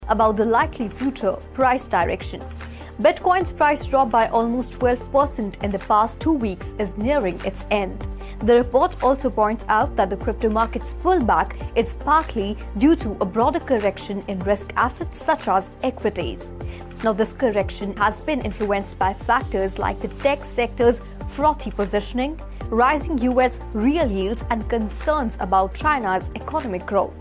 about the likely future price direction. Bitcoin's price drop by almost 12% in the past 2 weeks is nearing its end. The report also points out that the crypto market's pullback is partly due to a broader correction in risk assets such as equities. Now, this correction has been influenced by factors like the tech sector's frothy positioning, rising US real yields, and concerns about China's economic growth.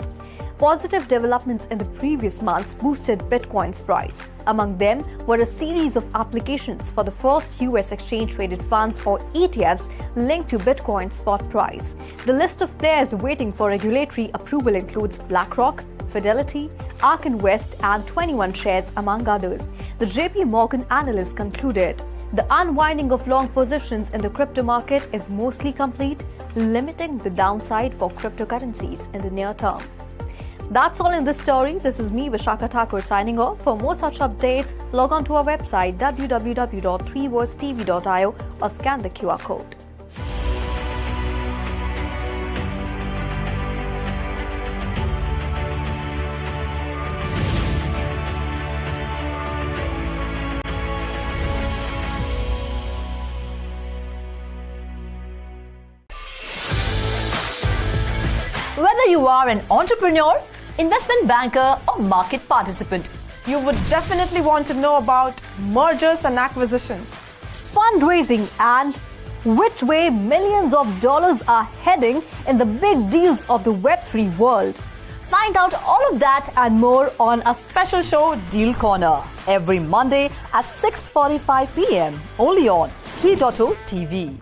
Positive developments in the previous months boosted Bitcoin's price. Among them were a series of applications for the first US exchange-traded funds or ETFs linked to Bitcoin's spot price. The list of players waiting for regulatory approval includes BlackRock, Fidelity, ARK Invest, and 21 Shares, among others. The JP Morgan analyst concluded, the unwinding of long positions in the crypto market is mostly complete, limiting the downside for cryptocurrencies in the near term. That's all in this story. This is me, Vishakha Thakur, signing off. For more such updates, log on to our website www.3worstv.io or scan the QR code. Whether you are an entrepreneur, investment banker, or market participant, you would definitely want to know about mergers and acquisitions, fundraising, and which way millions of dollars are heading in the big deals of the Web3 world. Find out all of that and more on a special show, Deal Corner, every Monday at 6:45 p.m. only on 3.0 TV.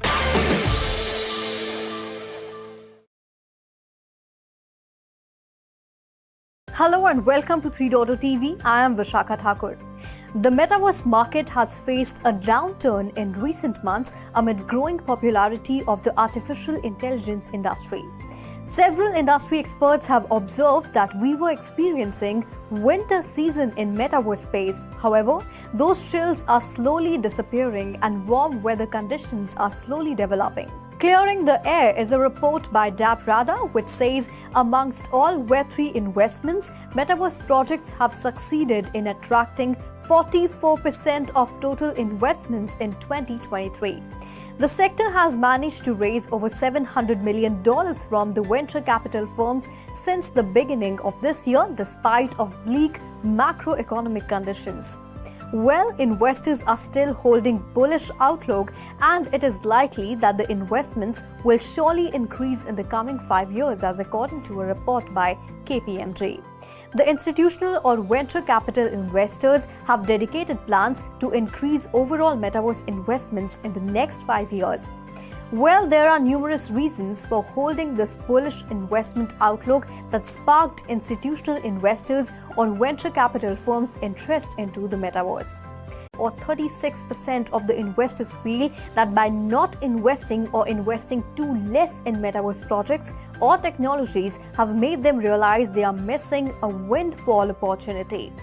Hello and welcome to 3.0 TV. I am Vishakha Thakur. The metaverse market has faced a downturn in recent months amid growing popularity of the artificial intelligence industry. Several industry experts have observed that we were experiencing winter season in metaverse space. However, those chills are slowly disappearing and warm weather conditions are slowly developing. Clearing the air is a report by DappRadar which says amongst all Web3 investments, metaverse projects have succeeded in attracting 44% of total investments in 2023. The sector has managed to raise over $700 million from the venture capital firms since the beginning of this year despite of bleak macroeconomic conditions. Well, investors are still holding bullish outlook and it is likely that the investments will surely increase in the coming 5 years as according to a report by KPMG. The institutional or venture capital investors have dedicated plans to increase overall metaverse investments in the next 5 years. Well, there are numerous reasons for holding this bullish investment outlook that sparked institutional investors or venture capital firms' interest into the metaverse. Or 36% of the investors feel that by not investing or investing too less in metaverse projects or technologies have made them realize they are missing a windfall opportunity.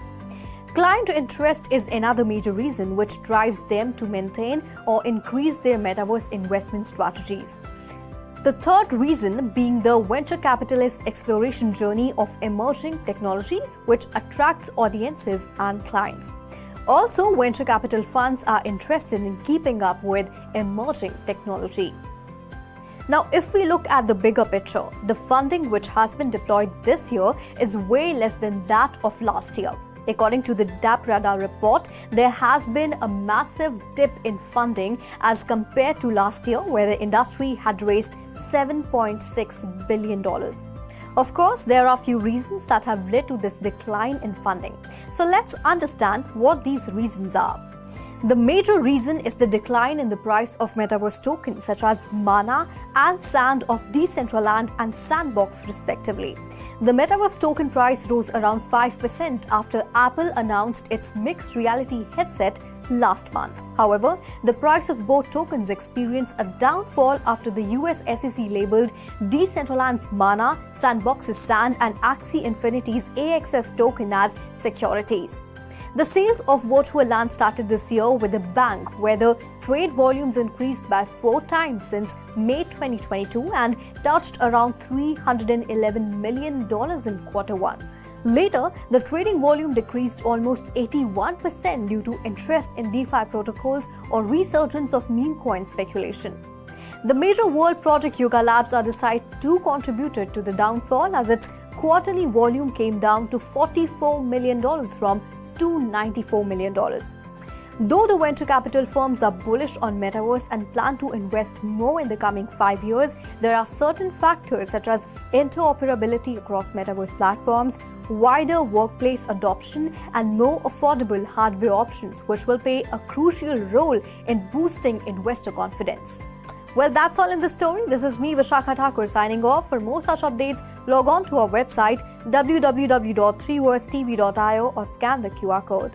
Client interest is another major reason which drives them to maintain or increase their metaverse investment strategies. The third reason being the venture capitalist exploration journey of emerging technologies which attracts audiences and clients. Also, venture capital funds are interested in keeping up with emerging technology. Now, if we look at the bigger picture, the funding which has been deployed this year is way less than that of last year. According to the DappRadar report, there has been a massive dip in funding as compared to last year where the industry had raised $7.6 billion. Of course, there are a few reasons that have led to this decline in funding. So let's understand what these reasons are. The major reason is the decline in the price of metaverse tokens such as Mana and Sand of Decentraland and Sandbox respectively. The metaverse token price rose around 5% after Apple announced its mixed reality headset last month. However, the price of both tokens experienced a downfall after the US SEC labeled Decentraland's Mana, Sandbox's Sand and Axie Infinity's AXS token as securities. The sales of virtual land started this year with a bang, where the trade volumes increased by 4 times since May 2022 and touched around $311 million in Q1. Later, the trading volume decreased almost 81% due to interest in DeFi protocols or resurgence of meme coin speculation. The major world project Yuga Labs are the site too contributed to the downfall as its quarterly volume came down to $44 million from $294 million. Though the venture capital firms are bullish on Metaverse and plan to invest more in the coming 5 years, there are certain factors such as interoperability across Metaverse platforms, wider workplace adoption, and more affordable hardware options, which will play a crucial role in boosting investor confidence. Well, that's all in the story. This is me, Vishakha Thakur, signing off. For more such updates, log on to our website www.3versetv.io or scan the QR code.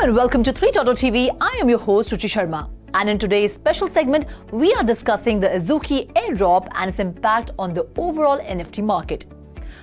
And welcome to 3.0 TV. I am your host Ruchi Sharma, and in today's special segment we are discussing the Azuki airdrop and its impact on the overall NFT market.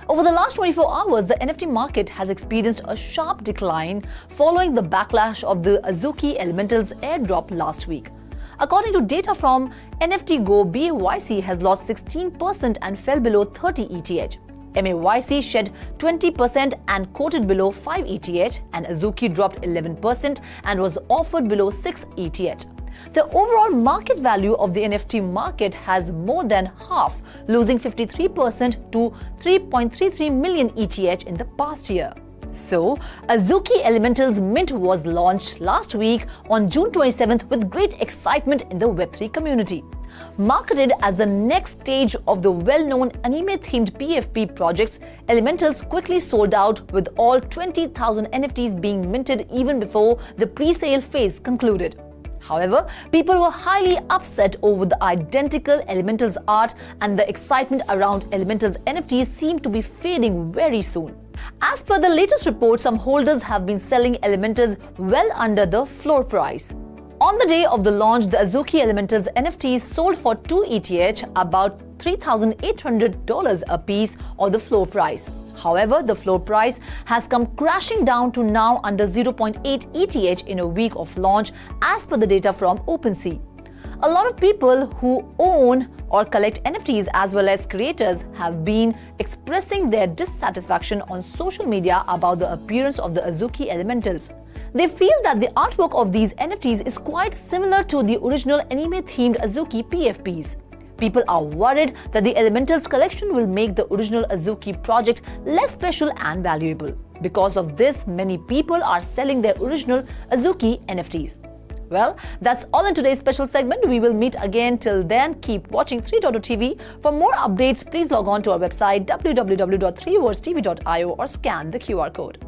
Over the last 24 hours, the NFT market has experienced a sharp decline following the backlash of the Azuki Elementals airdrop last week. According to data from NFT Go, BAYC has lost 16% and fell below 30 ETH. MAYC shed 20% and quoted below 5 ETH, and Azuki dropped 11% and was offered below 6 ETH. The overall market value of the NFT market has more than half, losing 53% to 3.33 million ETH in the past year. So, Azuki Elementals Mint was launched last week on June 27th with great excitement in the Web3 community. Marketed as the next stage of the well-known anime-themed PFP projects, Elementals quickly sold out, with all 20,000 NFTs being minted even before the pre-sale phase concluded. However, people were highly upset over the identical Elementals art, and the excitement around Elementals NFTs seemed to be fading very soon. As per the latest report, some holders have been selling Elementals well under the floor price. On the day of the launch, the Azuki Elementals NFTs sold for 2 ETH, about $3,800 a piece, or the floor price. However, the floor price has come crashing down to now under 0.8 ETH in a week of launch, as per the data from OpenSea. A lot of people who own or collect NFTs as well as creators have been expressing their dissatisfaction on social media about the appearance of the Azuki Elementals. They feel that the artwork of these NFTs is quite similar to the original anime-themed Azuki PFPs. People are worried that the Elementals collection will make the original Azuki project less special and valuable. Because of this, many people are selling their original Azuki NFTs. Well, that's all in today's special segment. We will meet again. Till then, keep watching 3.0 TV. For more updates, please log on to our website www.3versetv.io or scan the QR code.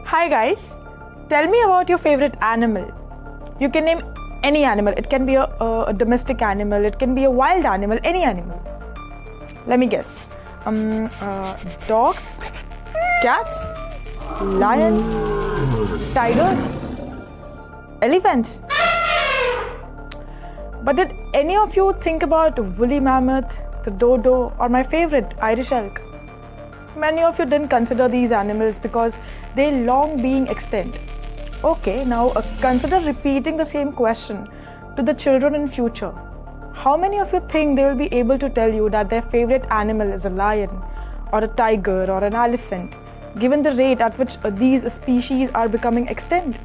Hi guys, tell me about your favorite animal. You can name any animal. It can be a domestic animal, it can be a wild animal, any animal. Let me guess. Dogs, cats, lions, tigers, elephants. But did any of you think about woolly mammoth, the dodo, or my favorite, Irish elk? Many of you didn't consider these animals because they long being extinct. Okay, now consider repeating the same question to the children in future. How many of you think they will be able to tell you that their favorite animal is a lion or a tiger or an elephant, given the rate at which these species are becoming extinct?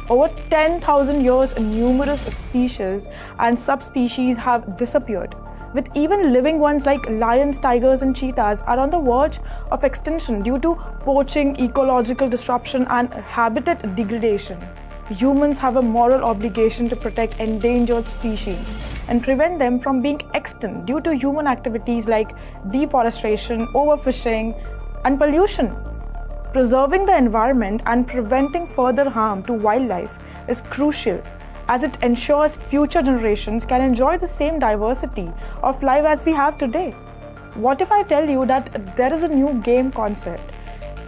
Over 10,000 years, numerous species and subspecies have disappeared. with even living ones like lions, tigers, and cheetahs are on the verge of extinction due to poaching, ecological disruption, and habitat degradation. Humans have a moral obligation to protect endangered species and prevent them from being extinct due to human activities like deforestation, overfishing, and pollution. Preserving the environment and preventing further harm to wildlife is crucial, as it ensures future generations can enjoy the same diversity of life as we have today. What if I tell you that there is a new game concept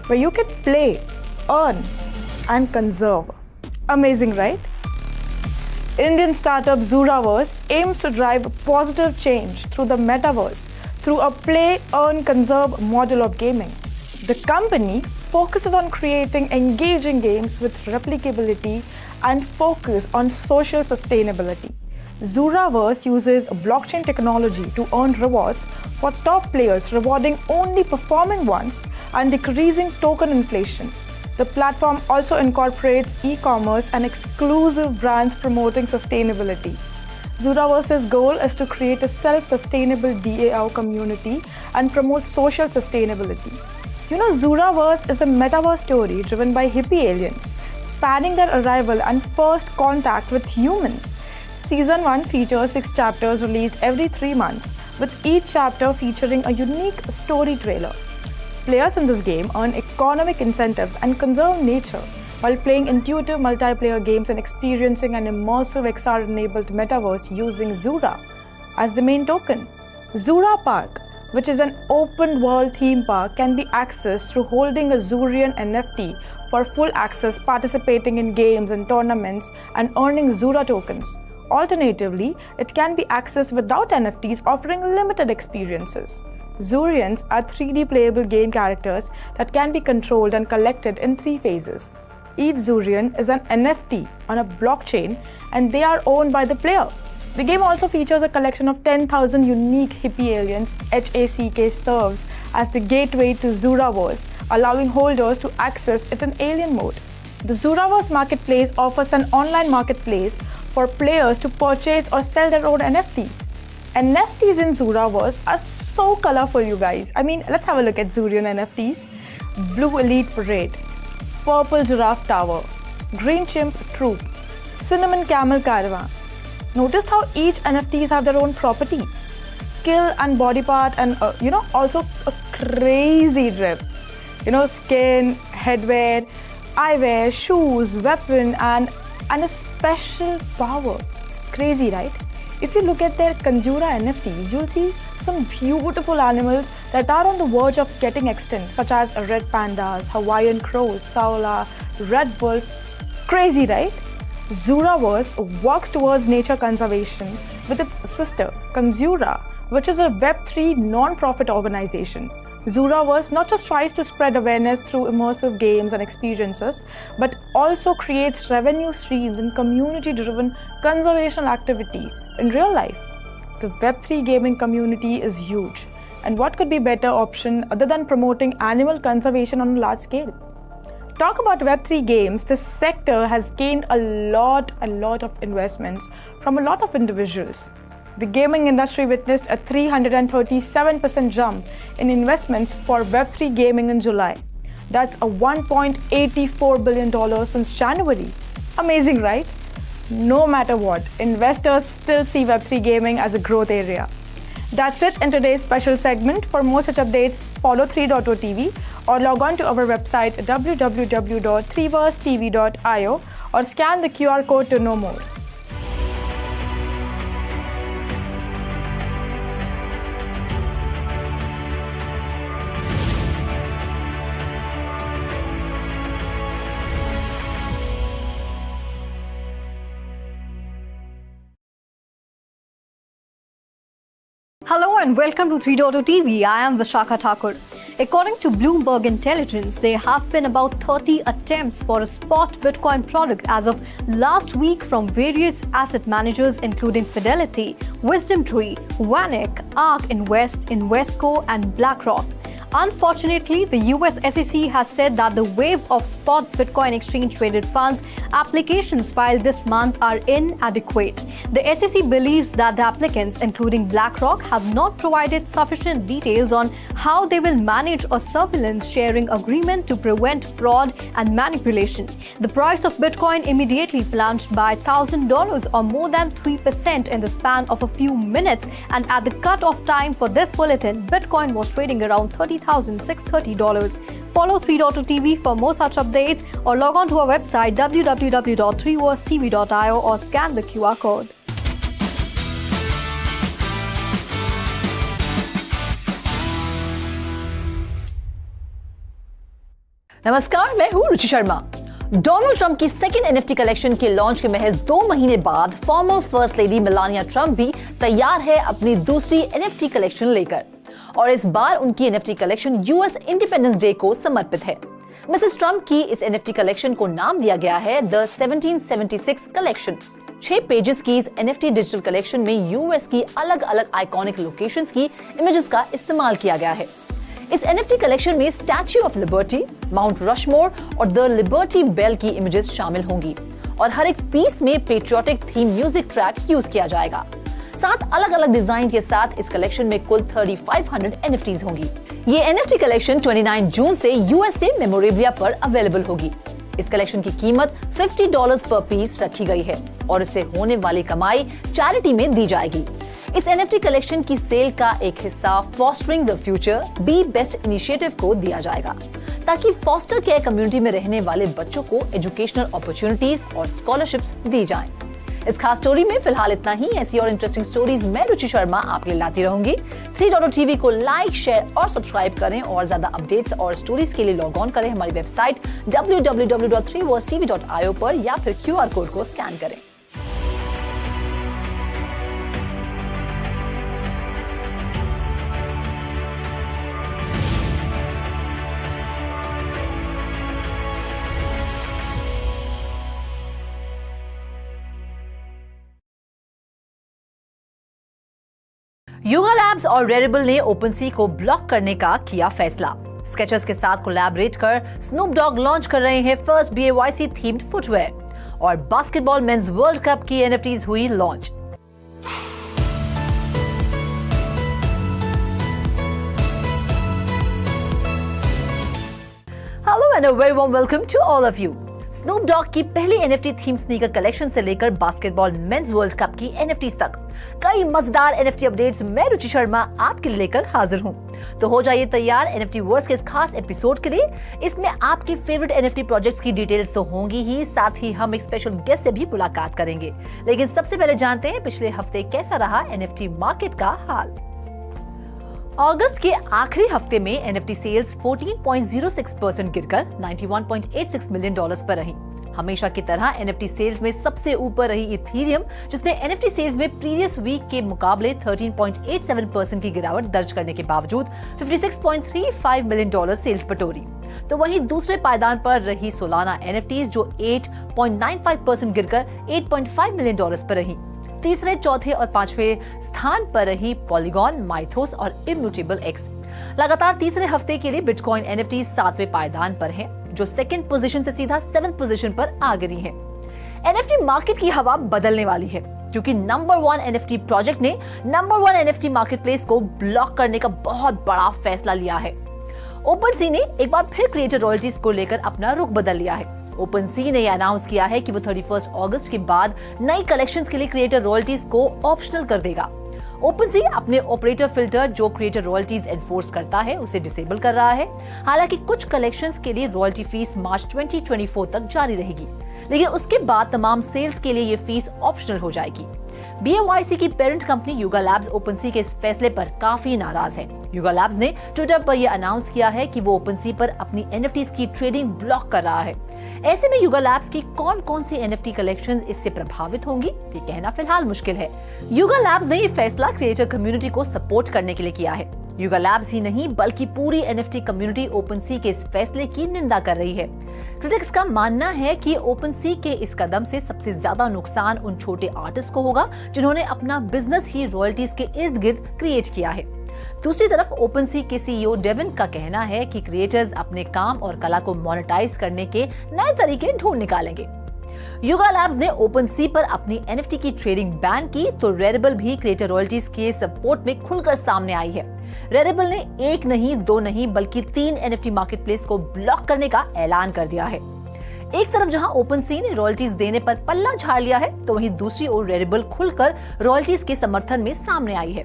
where you can play, earn, and conserve? Amazing, right? Indian startup Zoraverse aims to drive positive change through the metaverse through a play, earn, conserve model of gaming. The company focuses on creating engaging games with replicability and focus on social sustainability. Zoraverse uses blockchain technology to earn rewards for top players, rewarding only performing ones and decreasing token inflation. The platform also incorporates e-commerce and exclusive brands promoting sustainability. Zoraverse's goal is to create a self-sustainable DAO community and promote social sustainability. You know, Zoraverse is a metaverse story driven by hippie aliens, spanning their arrival and first contact with humans. Season 1 features 6 chapters released every 3 months, with each chapter featuring a unique story trailer. Players in this game earn economic incentives and conserve nature while playing intuitive multiplayer games and experiencing an immersive XR-enabled metaverse using Zura as the main token. Zura Park, which is an open-world theme park, can be accessed through holding a Zurian NFT for full access, participating in games and tournaments, and earning Zura tokens. Alternatively, it can be accessed without NFTs, offering limited experiences. Zurians are 3D playable game characters that can be controlled and collected in 3 phases. Each Zurian is an NFT on a blockchain and they are owned by the player. The game also features a collection of 10,000 unique hippie aliens. HACK serves as the gateway to Zoraverse, allowing holders to access it in alien mode. The Zoraverse marketplace offers an online marketplace for players to purchase or sell their own NFTs. NFTs in Zoraverse are so colorful, you guys. I mean, let's have a look at Zurian NFTs. Blue Elite Parade, Purple Giraffe Tower, Green Chimp Troop, Cinnamon Camel Caravan. Notice how each NFTs have their own property, skill and body part, and also a crazy drip. Skin, headwear, eyewear, shoes, weapon, and a special power. Crazy, right? If you look at their Conjura NFTs, you'll see some beautiful animals that are on the verge of getting extinct, such as red pandas, Hawaiian crows, saola, red bull. Crazy, right? Zoraverse works towards nature conservation with its sister, Conjura, which is a Web3 non-profit organization. Zoraverse not just tries to spread awareness through immersive games and experiences, but also creates revenue streams in community-driven conservation activities. In real life, the Web3 gaming community is huge, and what could be a better option other than promoting animal conservation on a large scale? Talk about Web3 games, this sector has gained a lot of investments from a lot of individuals. The gaming industry witnessed a 337% jump in investments for Web3 gaming in July. That's a $1.84 billion since January. Amazing, right? No matter what, investors still see Web3 gaming as a growth area. That's it in today's special segment. For more such updates, follow 3.0 TV or log on to our website www.3versetv.io or scan the QR code to know more. Hello and welcome to 3.0 TV. I am Vishakha Thakur. According to Bloomberg Intelligence, there have been about 30 attempts for a spot Bitcoin product as of last week from various asset managers including Fidelity, WisdomTree, Vanek, ARK Invest, Invesco and BlackRock. Unfortunately, the US SEC has said that the wave of spot Bitcoin exchange traded funds applications filed this month are inadequate. The SEC believes that the applicants, including BlackRock, have not provided sufficient details on how they will manage a surveillance sharing agreement to prevent fraud and manipulation. The price of Bitcoin immediately plunged by $1,000 or more than 3% in the span of a few minutes, and at the cut-off time for this bulletin, Bitcoin was trading around $30,630. Follow 3.2 TV for more such updates or log on to our website www.3versetv.io or scan the QR code. नमस्कार, मैं हूं रुचि Sharma. Donald Trump की second NFT collection के launch के महज 2 महीने बाद farmer first lady Melania Trump भी तैयार है अपनी दूसरी एनएफटी कलेक्शन लेकर, और इस बार उनकी NFT collection US independence day को समर्पित है। मिसेस ट्रंप की इस एनएफटी कलेक्शन को नाम दिया गया है द 1776 कलेक्शन। 6 पेजेस की इस एनएफटी डिजिटल कलेक्शन में यूएस की अलग अलग आइकॉनिक लोकेशंस की इमेजेस का इस्तेमाल किया गया है। इस एनएफटी कलेक्शन में statue of liberty, mount Rushmore और द लिबर्टी बेल की इमेजेस शामिल होंगी, और हर एक पीस में patriotic theme music track use किया जाएगा। 7 अलग अलग डिजाइन के साथ इस कलेक्शन में कुल 3500 एनएफटीज होंगी। ये एनएफटी कलेक्शन 29 जून से यूएसए मेमोरेबिलिया पर अवेलेबल होगी। इस कलेक्शन की कीमत $50 पर पीस रखी गई है, और इससे होने वाली कमाई चैरिटी में दी जाएगी। इस एनएफटी कलेक्शन की सेल का एक हिस्सा fostering the future B best initiative को दिया जाएगा, ताकि फॉस्टर केयर कम्युनिटी में रहने वाले बच्चों को एजुकेशनल अपॉर्चुनिटीज और स्कॉलरशिप्स दी जाएं। इस खास स्टोरी में फिलहाल इतना ही। ऐसी और इंटरेस्टिंग स्टोरीज मैं रुचि शर्मा आपके लिए लाती रहूंगी। 3.2 TV को लाइक, शेयर और सब्सक्राइब करें, और ज्यादा अपडेट्स और स्टोरीज के लिए लॉग ऑन करें हमारी वेबसाइट www.3versetv.io पर, या फिर QR कोड को स्कैन करें। युगा लैब्स और रेडिबल ने ओपनसी को ब्लॉक करने का किया फैसला। स्केचर्स के साथ कोलैबोरेट कर स्नूप डॉग लॉन्च कर रहे हैं फर्स्ट BAYC थीम्ड फुटवेयर, और बास्केटबॉल मेंस वर्ल्ड कप की एनएफटीज हुई launch. Hello and a very warm welcome to all of you. Snoop Dogg की पहली एनएफटी थीम स्नीकर कलेक्शन से लेकर बास्केटबॉल मेंस वर्ल्ड कप की एनएफटीज तक कई मजेदार एनएफटी अपडेट्स मैं रुचि शर्मा आपके लिए लेकर हाजिर हूं। तो हो जाइए तैयार एनएफटी वर्स के इस खास एपिसोड के लिए। इसमें आपके फेवरेट एनएफटी प्रोजेक्ट्स की डिटेल्स तो होंगी ही, साथ ही हम एक स्पेशल गेस्ट से भी मुलाकात करेंगे। लेकिन सबसे पहले जानते हैं पिछले हफ्ते कैसा रहा एनएफटी मार्केट का हाल। अगस्त के आखिरी हफ्ते में एनएफटी सेल्स 14.06% गिरकर $91.86 मिलियन पर रही। हमेशा की तरह एनएफटी सेल्स में सबसे ऊपर रही इथीरियम, जिसने एनएफटी सेल्स में प्रीवियस वीक के मुकाबले 13.87% की गिरावट दर्ज करने के बावजूद $56.35 मिलियन सेल्स बटोरी। तो वहीं दूसरे पायदान पर रही सोलाना एनएफटीज, जो 8.95% गिरकर $8.5 मिलियन पर रही। तीसरे, चौथे और 5वें स्थान पर रही पॉलीगॉन, माइथोस और इम्यूटेबल एक्स। लगातार तीसरे हफ्ते के लिए बिटकॉइन एनएफटी 7वें पायदान पर है, जो सेकंड पोजीशन से सीधा 7th पोजीशन पर आ गिरी है। एनएफटी मार्केट की हवा बदलने वाली है, क्योंकि नंबर 1 एनएफटी प्रोजेक्ट ने नंबर 1 एनएफटी मार्केटप्लेस को ब्लॉक करने का बहुत बड़ा फैसला लिया है। ओपनसी ने एक बार फिर क्रिएटर रॉयल्टीज को लेकर अपना रुख बदल लिया है। ओपनसी ने यह अनाउंस किया है कि वो 31 अगस्त के बाद नई कलेक्शंस के लिए क्रिएटर रॉयल्टीज को ऑप्शनल कर देगा। ओपनसी अपने ऑपरेटर फिल्टर, जो क्रिएटर रॉयल्टीज एनफोर्स करता है, उसे डिसेबल कर रहा है। हालांकि कुछ कलेक्शंस के लिए रॉयल्टी फीस मार्च 2024 तक जारी रहेगी, लेकिन उसके बाद तमाम सेल्स के लिए ये फीस ऑप्शनल हो जाएगी। BAYC की पेरेंट कंपनी युगा लैब्स ओपनसी के इस फैसले पर काफी नाराज है। युगा लैब्स ने ट्विटर पर यह अनाउंस किया है कि वो ओपनसी पर अपनी एनएफटीज की ट्रेडिंग ब्लॉक कर रहा है। ऐसे में युगा लैब्स की कौन सी एनएफटी कलेक्शंस इससे प्रभावित होंगी, ये कहना फिलहाल मुश्किल है। युगा लैब्स ने ये फैसला क्रिएटर कम्युनिटी को सपोर्ट करने के लिए किया है। युगा लैब्स ही नहीं बल्कि पूरी एनएफटी कम्युनिटी ओपनसी के इस फैसले की निंदा कर रही है। क्रिटिक्स का मानना है कि ओपनसी के इस कदम से सबसे ज्यादा नुकसान उन छोटे आर्टिस्ट को होगा जिन्होंने अपना बिजनेस ही रॉयल्टीज के इर्द गिर्द क्रिएट किया है। दूसरी तरफ ओपनसी के सीईओ डेविन का कहना है कि क्रिएटर्स अपने काम और कला को मोनेटाइज करने के नए तरीके ढूंढ निकालेंगे। युगा लैब्स ने ओपनसी पर अपनी एनएफटी की ट्रेडिंग बैन की तो रेडिबल भी क्रिएटर रॉयल्टीज के सपोर्ट में खुलकर सामने आई है। रेडिबल ने 1 नहीं 2 नहीं बल्कि 3 एनएफटी मार्केटप्लेस को ब्लॉक करने का ऐलान कर दिया है। एक तरफ जहां ओपनसी ने रॉयल्टीज देने पर पल्ला झाड़ लिया है तो वहीं दूसरी ओर रेडिबल खुलकर रॉयल्टीज के समर्थन में सामने आई है।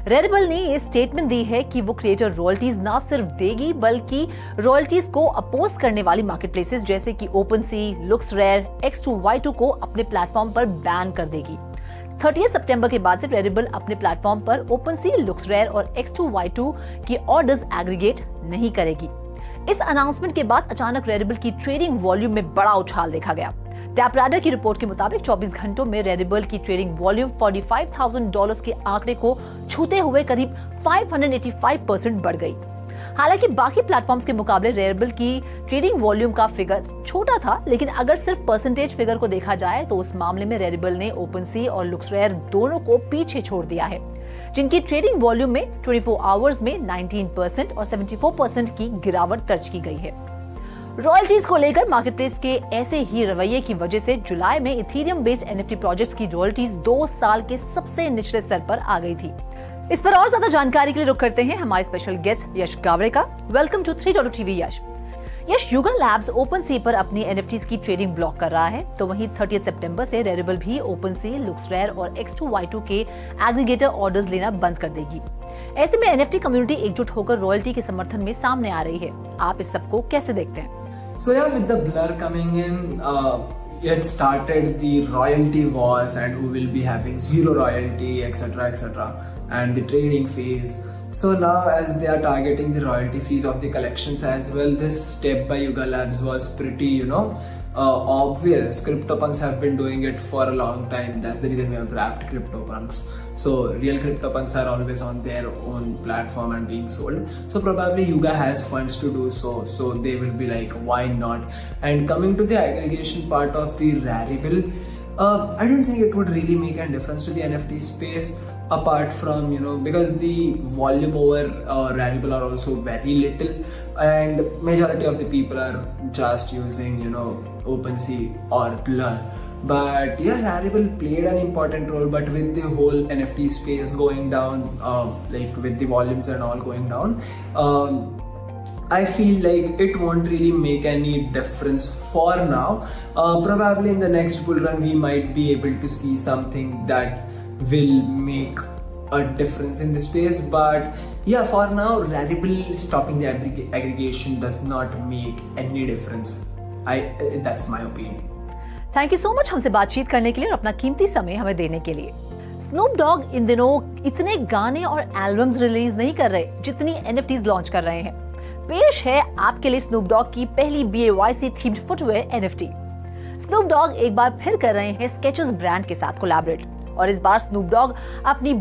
रेडिबल ने ये स्टेटमेंट दी है कि वो क्रिएटर रॉयल्टीज ना सिर्फ देगी बल्कि रॉयल्टीज को अपोज करने वाली मार्केटप्लेसेस जैसे कि ओपनसी, लुक्सरेयर, X2Y2 को अपने प्लेटफॉर्म पर बैन कर देगी। 30 सितंबर के बाद से रेडिबल अपने प्लेटफॉर्म पर ओपनसी, लुक्सरेयर और X2Y2 की ऑर्डर्स एग्रीगेट नहीं करेगी। इस अनाउंसमेंट के बाद अचानक रेडिबल की ट्रेडिंग वॉल्यूम में बड़ा उछाल देखा गया। टैपराडर की रिपोर्ट के मुताबिक 24 घंटों में रेडिबल की ट्रेडिंग वॉल्यूम $45,000 के आंकड़े को छूते हुए करीब 585% बढ़ गई। हालांकि बाकी प्लेटफॉर्म्स के मुकाबले रेडिबल की ट्रेडिंग वॉल्यूम का फिगर छोटा था, लेकिन अगर सिर्फ परसेंटेज फिगर को देखा जाए तो उस मामले में रेडिबल ने ओपनसी और लुक्सरेयर दोनों को पीछे छोड़ दिया है, जिनकी ट्रेडिंग वॉल्यूम में 24 आवर्स में 19% और 74% की गिरावट दर्ज की गई है। रॉयल्टीज को लेकर मार्केटप्लेस के ऐसे ही रवैये की वजह से जुलाई में इथेरियम बेस्ड एनएफटी प्रोजेक्ट्स की रॉयल्टीज 2 साल के सबसे निचले स्तर पर आ गई थी। इस पर और ज्यादा जानकारी के लिए रुख करते हैं हमारे स्पेशल गेस्ट यश गावड़े का। Welcome to 3.TV Yash. Yash, Yuga Labs OpenSea पर अपनी एनएफटीज की ट्रेडिंग ब्लॉक कर रहा है तो वहीं 30 सितंबर से रेडिबल भी ओपनसी, लुक्सरेयर और X2Y2 के एग्रीगेटर ऑर्डर्स लेना बंद कर देगी। ऐसे में एनएफटी कम्युनिटी एकजुट होकर रॉयल्टी के समर्थन में सामने आ रही है। आप इस सबको कैसे देखते हैं? So yeah, with the blur coming in, it started the royalty wars and who will be having zero royalty, etc., and the trading fees. So now as they are targeting the royalty fees of the collections as well, this step by Yuga Labs was pretty, obvious. CryptoPunks have been doing it for a long time. That's the reason we have wrapped CryptoPunks. So real CryptoPunks are always on their own platform and being sold. So probably Yuga has funds to do so. So they will be like, why not? And coming to the aggregation part of the Rarible, I don't think it would really make a difference to the NFT space. Apart from, because the volume over Rarible are also very little and majority of the people are just using, OpenSea or Blur. But yeah, Rarible played an important role, but with the whole NFT space going down, like with the volumes and all going down, I feel like it won't really make any difference for now. Probably in the next bull run, we might be able to see something that will make a difference in the space, but yeah, for now Rarible stopping the aggregation does not make any difference. That's my opinion. Thank you so much हमसे बातचीत करने के लिए और अपना कीमती समय हमें देने के लिए। स्नूप डॉग इन दिनों इतने गाने और एल्बम्स रिलीज नहीं कर रहे जितनी एनएफटीज लॉन्च कर रहे हैं। पेश है आपके लिए स्नूप डॉग की पहली BAYC themed footwear NFT. Snoop Dogg एक बार फिर कर रहे हैं स्केचेस ब्रांड के साथ कोलैबोरेट और इस बार स्नूप डॉग अपनी